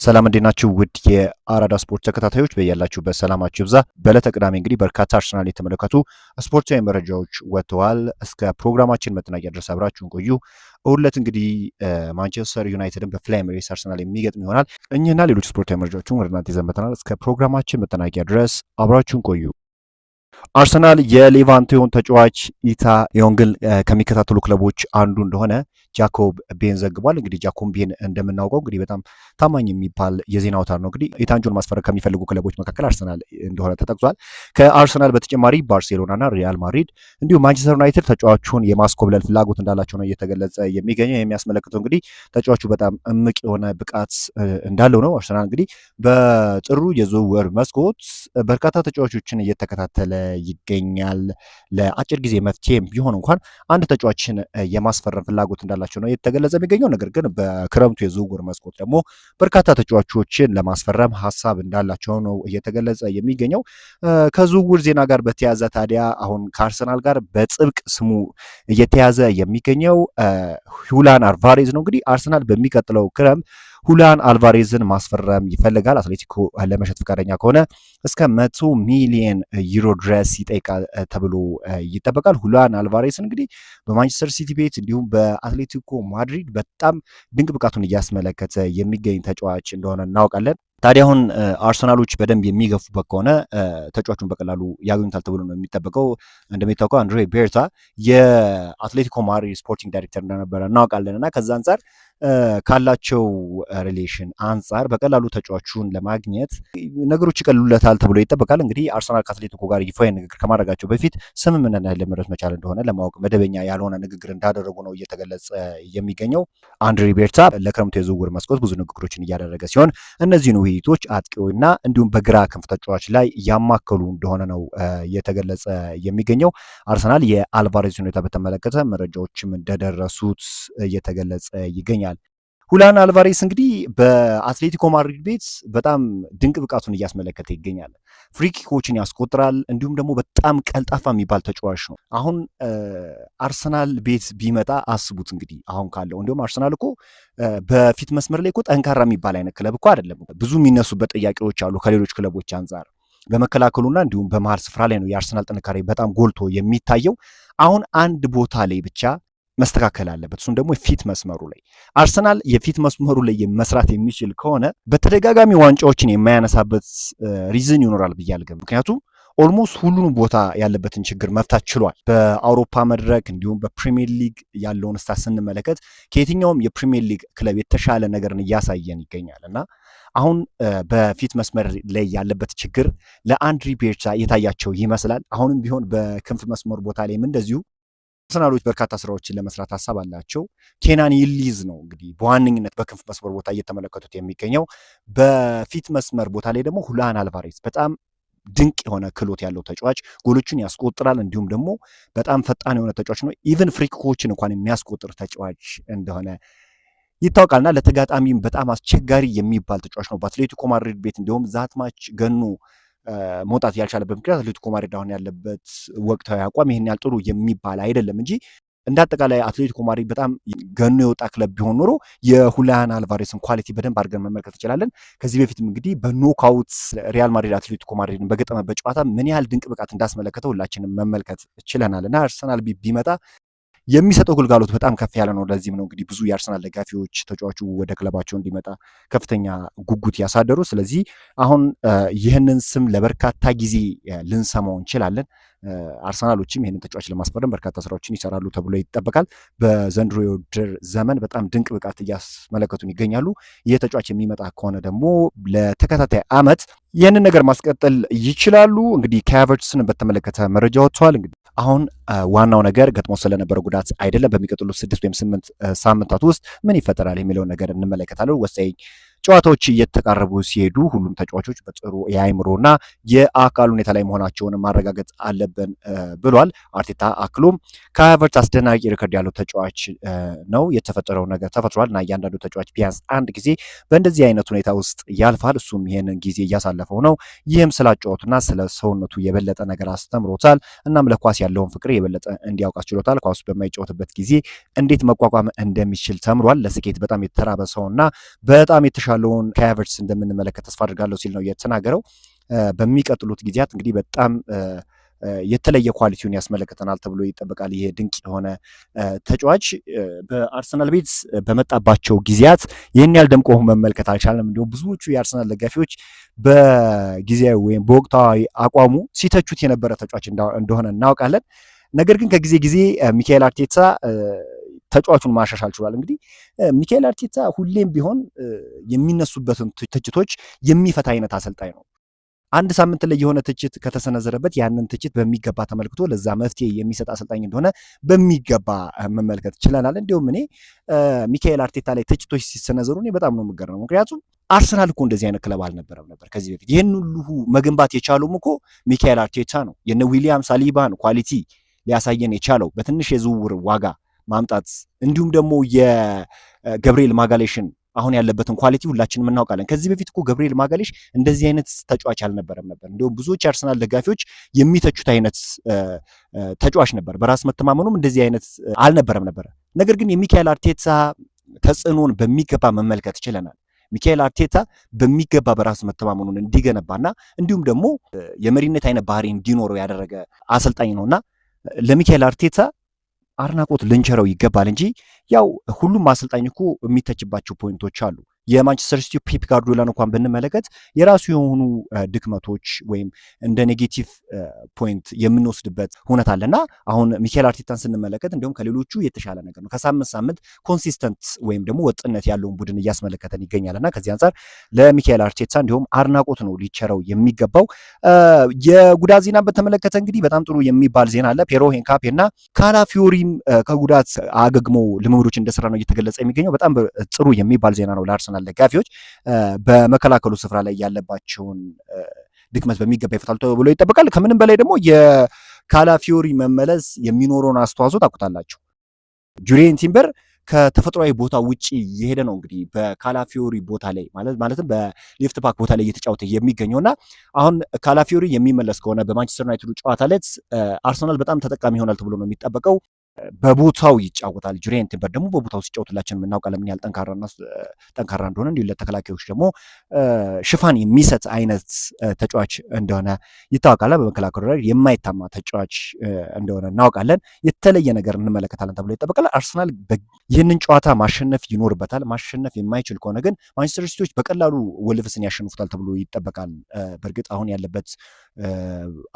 ሰላም እንዴት ናችሁ? ውድ የአራዳ ስፖርት ተከታታዮች በያላችሁበት ሰላማችሁ ይብዛ። በዕለተ ቅዳሜ እንግዲህ በርካታ አርሰናል የተመለከቱ ስፖርታዊ መረጃዎች ወጥተዋል። እስከ ፕሮግራማችን መጠናቂያ ድረስ አብራችሁን ቆዩ። እሁድ ዕለት እንግዲህ ማንቸስተር ዩናይትድን በፍላይሜሪስ አርሰናል የሚገጥም ይሆናል። እኚህና ሌሎች ስፖርታዊ መረጃዎችን ወደ እናንተ ይዘን መጥተናል። እስከ ፕሮግራማችን መጠናቂያ ድረስ አብራችሁን ቆዩ። አርሰናል የሌቫንቴውን ተጫዋች ኢታ ዮንግን ከሚከታተሉ ክለቦች አንዱ እንደሆነ ጃኮብ ቤን ዘግቧል። እንግዲህ ጃኮብ ቤን እንደምናውቀው እንግዲህ በጣም ታማኝ የሚባል የዜና አውታር ነው። እንግዲህ ኢታንጆን ማስፈረም ከሚፈልጉ ክለቦች መካከል አርሰናል እንደሆነ ተጠቅሷል። ከአርሰናል በተጨማሪ ባርሴሎናና ሪያል ማድሪድ እንዲሁም ማንቸስተር ዩናይትድ ተጫዋቹን የማስኮብለል ፍላጎት እንዳላቸው ነው እየተገለጸ የሚገኘው። የሚያስመለክተው እንግዲህ ተጫዋቹ በጣም እምቅ የሆነ ብቃት እንዳለው ነው። አርሰናል እንግዲህ በጥሩ የዝውውር መስኮት በርካታ ተጫዋቾችን እየተከታተለ ይገኛል። ለአጭር ጊዜ መፍትሄም ቢሆን እንኳን አንድ ተጫዋችን የማስፈረም ፍላጎት እንዳላቸው ነው የተገለጸ የሚገኘው። ነገር ግን በክረምቱ የዝውውር መስኮት ደግሞ በርካታ ተጫዋቾችን ለማስፈረም ሀሳብ እንዳላቸው ነው እየተገለጸ የሚገኘው። ከዝውውር ዜና ጋር በተያያዘ ታዲያ አሁን ከአርሰናል ጋር በጥብቅ ስሙ እየተያዘ የሚገኘው ሁላን አልቫሬዝ ነው። እንግዲህ አርሰናል በሚቀጥለው ክረምት ሁላን አልቫሬዝን ማስፈረም ይፈልጋል። አትሌቲኮ ለመሸጥ ፈቃደኛ ከሆነ እስከ 100 ሚሊዮን ዩሮ ድረስ ይጠይቃል ተብሎ ይጠበቃል። ሁላን አልቫሬዝ እንግዲህ በማንቸስተር ሲቲ ቤት እንዲሁም በአትሌቲኮ ማድሪድ በጣም ድንቅ ብቃቱን እያስመለከተ የሚገኝ ተጫዋች እንደሆነ እናውቃለን። ታዲያ አሁን አርሰናሎች በደንብ የሚገፉበት ከሆነ ተጫዋቹን በቀላሉ ያገኙታል ተብሎ ነው የሚጠበቀው። እንደሚታወቀው አንድሬ ቤርታ የአትሌቲኮ ማድሪድ ስፖርቲንግ ዳይሬክተር እንደነበረ እናውቃለን እና ከዛ አንጻር ካላቸው ሪሌሽን አንጻር በቀላሉ ተጫዋቹን ለማግኘት ነገሮች ይቀሉለታል ተብሎ ይጠበቃል። እንግዲህ አርሰናል ከአትሌቲኮ ጋር ይፋዊ ንግግር ከማድረጋቸው በፊት ስምምነት ላይ ለመድረስ መቻል እንደሆነ ለማወቅ መደበኛ ያልሆነ ንግግር እንዳደረጉ ነው እየተገለጸ የሚገኘው። አንድሬ ቤርታ ለክረምቱ የዝውውር መስኮት ብዙ ንግግሮችን እያደረገ ሲሆን እነዚህን ውይይቶች አጥቂውና እንዲሁም በግራ ክንፍ ተጫዋች ላይ ያማከሉ እንደሆነ ነው እየተገለጸ የሚገኘው። አርሰናል የአልቫሬዝ ሁኔታ በተመለከተ መረጃዎችም እንደደረሱት እየተገለጸ ይገኛል። ሁላን አልቫሬስ እንግዲህ በአትሌቲኮ ማድሪድ ቤት በጣም ድንቅ ብቃቱን እያስመለከተ ይገኛል። ፍሪኪኮችን ያስቆጥራል፣ እንዲሁም ደግሞ በጣም ቀልጣፋ የሚባል ተጫዋች ነው። አሁን አርሰናል ቤት ቢመጣ አስቡት እንግዲህ አሁን ካለው እንዲሁም አርሰናል እኮ በፊት መስመር ላይ እኮ ጠንካራ የሚባል አይነት ክለብ እኮ አይደለም። ብዙ የሚነሱበት ጥያቄዎች አሉ ከሌሎች ክለቦች አንጻር። በመከላከሉና እንዲሁም በመሀል ስፍራ ላይ ነው የአርሰናል ጥንካሬ በጣም ጎልቶ የሚታየው። አሁን አንድ ቦታ ላይ ብቻ መስተካከል አለበት። እሱም ደግሞ የፊት መስመሩ ላይ አርሰናል የፊት መስመሩ ላይ መስራት የሚችል ከሆነ በተደጋጋሚ ዋንጫዎችን የማያነሳበት ሪዝን ይኖራል ብዬ አልገምትም። ምክንያቱም ኦልሞስት ሁሉንም ቦታ ያለበትን ችግር መፍታት ችሏል። በአውሮፓ መድረክ እንዲሁም በፕሪሚየር ሊግ ያለውን ስታት ስንመለከት ከየትኛውም የፕሪሚየር ሊግ ክለብ የተሻለ ነገርን እያሳየን ይገኛል እና አሁን በፊት መስመር ላይ ያለበት ችግር ለአንድሪ ቤርታ የታያቸው ይመስላል። አሁንም ቢሆን በክንፍ መስመር ቦታ ላይም እንደዚሁ አርሰናሎች በርካታ ስራዎችን ለመስራት ሀሳብ አላቸው። ኬናን ይልዲዝ ነው እንግዲህ በዋነኝነት በክንፍ መስመር ቦታ እየተመለከቱት የሚገኘው። በፊት መስመር ቦታ ላይ ደግሞ ሁላን አልቫሬዝ በጣም ድንቅ የሆነ ክህሎት ያለው ተጫዋች፣ ጎሎችን ያስቆጥራል፣ እንዲሁም ደግሞ በጣም ፈጣን የሆነ ተጫዋች ነው። ኢቨን ፍሪኮችን እንኳን የሚያስቆጥር ተጫዋች እንደሆነ ይታወቃልና ለተጋጣሚም በጣም አስቸጋሪ የሚባል ተጫዋች ነው። በአትሌቲኮ ማድሪድ ቤት እንዲሁም ዛትማች ገኑ መውጣት ያልቻለበት ምክንያት አትሌቲኮ ማድሪድ አሁን ያለበት ወቅታዊ አቋም ይህን ያህል ጥሩ የሚባል አይደለም እንጂ እንደ አጠቃላይ አትሌቲኮ ማድሪድ በጣም ገኖ የወጣ ክለብ ቢሆን ኖሮ የሁላን አልቫሬስን ኳሊቲ በደንብ አድርገን መመልከት እንችላለን። ከዚህ በፊትም እንግዲህ በኖክአውት ሪያል ማድሪድ አትሌቲኮ ማድሪድን በገጠመበት ጨዋታ ምን ያህል ድንቅ ብቃት እንዳስመለከተው ሁላችንም መመልከት ችለናል እና አርሰናል ቢመጣ የሚሰጠው ግልጋሎት በጣም ከፍ ያለ ነው። ለዚህም ነው እንግዲህ ብዙ የአርሰናል ደጋፊዎች ተጫዋቹ ወደ ክለባቸው እንዲመጣ ከፍተኛ ጉጉት ያሳደሩ። ስለዚህ አሁን ይህንን ስም ለበርካታ ጊዜ ልንሰማው እንችላለን። አርሰናሎችም ይህንን ተጫዋች ለማስፈረም በርካታ ስራዎችን ይሰራሉ ተብሎ ይጠበቃል። በዘንድሮ የውድድር ዘመን በጣም ድንቅ ብቃት እያስመለከቱን ይገኛሉ። ይህ ተጫዋች የሚመጣ ከሆነ ደግሞ ለተከታታይ ዓመት ይህንን ነገር ማስቀጠል ይችላሉ። እንግዲህ ከሀቨርትስን በተመለከተ መረጃ ወጥተዋል። እንግዲህ አሁን ዋናው ነገር ገጥሞ ስለነበረ ጉዳት አይደለም። በሚቀጥሉት 6 ወይም 8 ሳምንታት ውስጥ ምን ይፈጠራል የሚለውን ነገር እንመለከታለን። ወሳኝ ጨዋታዎች እየተቃረቡ ሲሄዱ ሁሉም ተጫዋቾች በጥሩ የአእምሮና የአካል ሁኔታ ላይ መሆናቸውን ማረጋገጥ አለብን ብሏል አርቴታ። አክሎም ከሀቨርትዝ አስደናቂ ሪከርድ ያለው ተጫዋች ነው። የተፈጠረው ነገር ተፈጥሯል እና እያንዳንዱ ተጫዋች ቢያንስ አንድ ጊዜ በእንደዚህ አይነት ሁኔታ ውስጥ ያልፋል። እሱም ይህንን ጊዜ እያሳለፈው ነው። ይህም ስላጫወቱና ስለ ሰውነቱ የበለጠ ነገር አስተምሮታል። እናም ለኳስ ያለውን ፍቅር የበለጠ እንዲያውቅ አስችሎታል። ኳስ በማይጫወትበት ጊዜ እንዴት መቋቋም እንደሚችል ተምሯል። ለስኬት በጣም የተራበ ሰውና በጣም የተሻሉ የተሻለውን ካይ ሃቨርትዝ እንደምንመለከት ተስፋ አድርጋለሁ ሲል ነው የተናገረው። በሚቀጥሉት ጊዜያት እንግዲህ በጣም የተለየ ኳሊቲውን ያስመለክተናል ተብሎ ይጠበቃል። ይሄ ድንቅ የሆነ ተጫዋች በአርሰናል ቤት በመጣባቸው ጊዜያት ይህን ያህል ደምቆ መመልከት አልቻለም። እንዲሁም ብዙዎቹ የአርሰናል ደጋፊዎች በጊዜያዊ ወይም በወቅታዊ አቋሙ ሲተቹት የነበረ ተጫዋች እንደሆነ እናውቃለን። ነገር ግን ከጊዜ ጊዜ ሚካኤል አርቴታ ተጫዋቹን ማሻሻል ችሏል። እንግዲህ ሚካኤል አርቴታ ሁሌም ቢሆን የሚነሱበትን ትችቶች የሚፈታ አይነት አሰልጣኝ ነው። አንድ ሳምንት ላይ የሆነ ትችት ከተሰነዘረበት ያንን ትችት በሚገባ ተመልክቶ ለዛ መፍትሄ የሚሰጥ አሰልጣኝ እንደሆነ በሚገባ መመልከት ችለናል። እንዲሁም እኔ ሚካኤል አርቴታ ላይ ትችቶች ሲሰነዘሩ እኔ በጣም ነው የምገረመው። ምክንያቱም አርሰናል እኮ እንደዚህ አይነት ክለብ አልነበረም ነበር ከዚህ በፊት። ይህን ሁሉ መገንባት የቻሉም እኮ ሚካኤል አርቴታ ነው። የነ ዊሊያም ሳሊባን ኳሊቲ ሊያሳየን የቻለው በትንሽ የዝውውር ዋጋ ማምጣት፣ እንዲሁም ደግሞ የገብርኤል ማጋሌሽን አሁን ያለበትን ኳሊቲ ሁላችንም እናውቃለን። ከዚህ በፊት እኮ ገብርኤል ማጋሌሽ እንደዚህ አይነት ተጫዋች አልነበረም ነበር። እንዲሁም ብዙዎች የአርሰናል ደጋፊዎች የሚተቹት አይነት ተጫዋች ነበር። በራስ መተማመኑም እንደዚህ አይነት አልነበረም ነበር። ነገር ግን የሚካኤል አርቴታ ተጽዕኖን በሚገባ መመልከት ችለናል። ሚካኤል አርቴታ በሚገባ በራስ መተማመኑን እንዲገነባና እንዲሁም ደግሞ የመሪነት አይነት ባህሪ እንዲኖረው ያደረገ አሰልጣኝ ነውና ለሚካኤል አርቴታ አድናቆት ልንቸረው ይገባል እንጂ ያው ሁሉም አሰልጣኝ እኮ የሚተችባቸው ፖይንቶች አሉ። የማንቸስተር ሲቲ ፔፕ ጋርዲዮላን እንኳን ብንመለከት የራሱ የሆኑ ድክመቶች ወይም እንደ ኔጌቲቭ ፖይንት የምንወስድበት ሁኔታ አለና አሁን ሚካኤል አርቴታን ስንመለከት እንዲሁም ከሌሎቹ የተሻለ ነገር ነው። ከሳምንት ሳምንት ኮንሲስተንት ወይም ደግሞ ወጥነት ያለውን ቡድን እያስመለከተን ይገኛልና ከዚህ አንጻር ለሚካኤል አርቴታ እንዲሁም አድናቆት ነው ሊቸረው የሚገባው። የጉዳት ዜናን በተመለከተ እንግዲህ በጣም ጥሩ የሚባል ዜና አለ። ፔሮ ሄንካፔ እና ካላፊዮሪም ከጉዳት አገግሞ ልምምዶች እንደሰራ ነው እየተገለጸ የሚገኘው። በጣም ጥሩ የሚባል ዜና ነው ለአርሰናል ደጋፊዎች። በመከላከሉ ስፍራ ላይ ያለባቸውን ድክመት በሚገባ ይፈታሉ ተብሎ ይጠበቃል። ከምንም በላይ ደግሞ የካላፊዮሪ መመለስ የሚኖረውን አስተዋጽኦ ታውቁታላችሁ። ጁሪየን ቲምበር ከተፈጥሯዊ ቦታ ውጪ የሄደ ነው እንግዲህ በካላፊዮሪ ቦታ ላይ ማለትም በሌፍት ባክ ቦታ ላይ እየተጫወተ የሚገኘውና አሁን ካላፊዮሪ የሚመለስ ከሆነ በማንቸስተር ዩናይትድ ጨዋታ ዕለት አርሰናል በጣም ተጠቃሚ ይሆናል ተብሎ ነው የሚጠበቀው። በቦታው ይጫወታል። ጁሪየን ቲምበር ደግሞ በቦታው ሲጫወትላችን የምናውቃለን ምን ያህል ጠንካራ እንደሆነ፣ እንዲሁ ለተከላካዮች ደግሞ ሽፋን የሚሰጥ አይነት ተጫዋች እንደሆነ ይታወቃል። በመከላከሉ ላይ የማይታማ ተጫዋች እንደሆነ እናውቃለን። የተለየ ነገር እንመለከታለን ተብሎ ይጠበቃል። አርሰናል ይህንን ጨዋታ ማሸነፍ ይኖርበታል። ማሸነፍ የማይችል ከሆነ ግን ማንቸስተር ሲቲዎች በቀላሉ ወልቭስን ያሸንፉታል ተብሎ ይጠበቃል። በእርግጥ አሁን ያለበት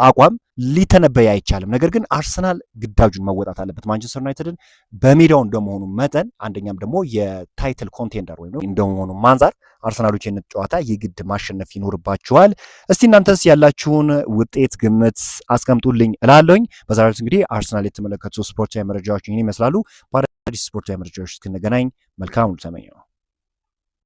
አቋም ሊተነበይ አይቻልም። ነገር ግን አርሰናል ግዳጁን መወጣት አለበት። ማንቸስተር ዩናይትድን በሜዳው እንደመሆኑ መጠን አንደኛም ደግሞ የታይትል ኮንቴንደር ወይም እንደመሆኑ አንፃር አርሰናሎች ይህንን ጨዋታ የግድ ማሸነፍ ይኖርባቸዋል። እስቲ እናንተስ ያላችሁን ውጤት ግምት አስቀምጡልኝ እላለሁኝ። በዛሬው ዕለት እንግዲህ አርሰናል የተመለከቱ ስፖርታዊ መረጃዎች ይህን ይመስላሉ። በአዳዲስ ስፖርታዊ መረጃዎች እስክንገናኝ መልካም ሁሉ ተመኘው።